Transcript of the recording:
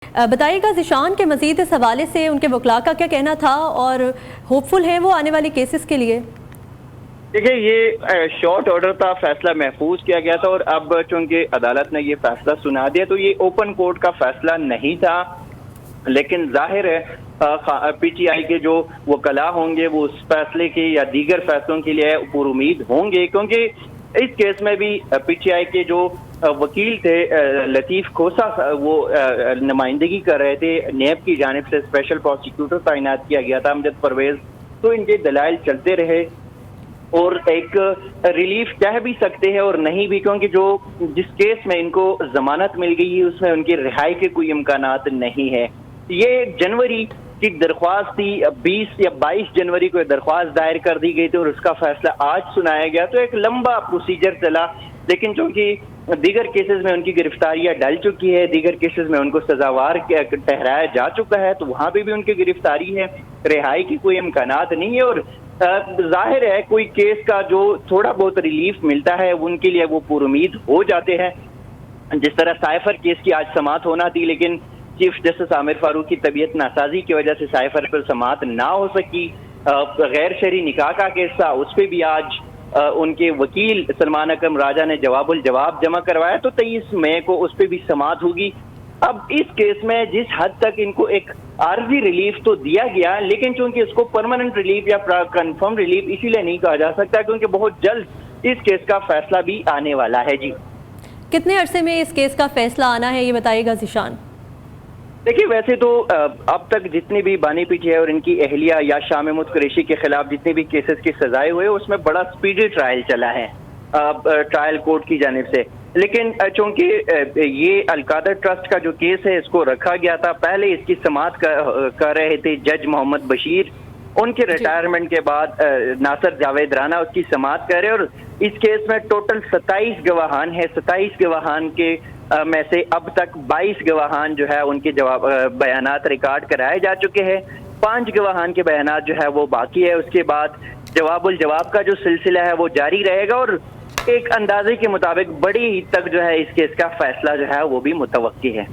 بتائیے گا ذیشان کے مزید اس حوالے سے ان کے وکلاء کا کیا کہنا تھا اور ہوپ فل ہیں وہ آنے والی کیسز کے لیے؟ دیکھیں، یہ شارٹ آرڈر تھا، فیصلہ محفوظ کیا گیا تھا اور اب چونکہ عدالت نے یہ فیصلہ سنا دیا تو یہ اوپن کورٹ کا فیصلہ نہیں تھا، لیکن ظاہر ہے پی ٹی آئی کے جو وکلاء ہوں گے وہ اس فیصلے کے یا دیگر فیصلوں کے لیے پر امید ہوں گے، کیونکہ اس کیس میں بھی پی ٹی آئی کے جو وکیل تھے لطیف کھوسا، وہ نمائندگی کر رہے تھے، نیب کی جانب سے اسپیشل پروسیکیوٹر تعینات کیا گیا تھا امجد پرویز، تو ان کے دلائل چلتے رہے اور ایک ریلیف کہہ بھی سکتے ہیں اور نہیں بھی، کیونکہ جو جس کیس میں ان کو ضمانت مل گئی ہے اس میں ان کی رہائی کے کوئی امکانات نہیں ہے۔ یہ جنوری کی درخواست تھی، 20 یا 22 جنوری کو درخواست دائر کر دی گئی تھی اور اس کا فیصلہ آج سنایا گیا، تو ایک لمبا پروسیجر چلا، لیکن چونکہ دیگر کیسز میں ان کی گرفتاریاں ڈل چکی ہے، دیگر کیسز میں ان کو سزاوار ٹھہرایا جا چکا ہے، تو وہاں پہ بھی ان کی گرفتاری ہے، رہائی کی کوئی امکانات نہیں ہے، اور ظاہر ہے کوئی کیس کا جو تھوڑا بہت ریلیف ملتا ہے ان کے لیے وہ پر امید ہو جاتے ہیں۔ جس طرح سائفر کیس کی آج سماعت ہونا تھی، لیکن چیف جسٹس عامر فاروق کی طبیعت ناسازی کی وجہ سے سائفر پر سماعت نہ ہو سکی۔ غیر شرعی نکاح کا کیس تھا، اس پہ بھی آج ان کے وکیل سلمان اکرم راجہ نے جواب الجواب جمع کروایا، تو 23 مئی کو اس پہ بھی سماعت ہوگی۔ اب اس کیس میں جس حد تک ان کو ایک عارضی ریلیف تو دیا گیا، لیکن چونکہ اس کو پرماننٹ ریلیف یا کنفرم ریلیف اسی لیے نہیں کہا جا سکتا کیونکہ بہت جلد اس کیس کا فیصلہ بھی آنے والا ہے۔ جی، کتنے عرصے میں اس کیس کا فیصلہ آنا ہے یہ بتائیے گا ذیشان؟ دیکھیے، ویسے تو اب تک جتنی بھی بانی پی ٹی آئی اور ان کی اہلیہ یا شام محمود قریشی کے خلاف جتنی بھی کیسز کی سزائے ہوئے اس میں بڑا سپیڈی ٹرائل چلا ہے ٹرائل کورٹ کی جانب سے، لیکن چونکہ یہ القادر ٹرسٹ کا جو کیس ہے اس کو رکھا گیا تھا، پہلے اس کی سماعت کر رہے تھے جج محمد بشیر، ان کے ریٹائرمنٹ کے بعد ناصر جاوید رانا اس کی سماعت کر رہے، اور اس کیس میں ٹوٹل 27 گواہان ہیں، 27 گواہان کے میں سے اب تک 22 گواہان جو ہے ان کے بیانات ریکارڈ کرائے جا چکے ہیں، 5 گواہان کے بیانات جو ہے وہ باقی ہے، اس کے بعد جواب الجواب کا جو سلسلہ ہے وہ جاری رہے گا، اور ایک اندازے کے مطابق بڑی حد تک جو ہے اس کیس کا فیصلہ جو ہے وہ بھی متوقع ہے۔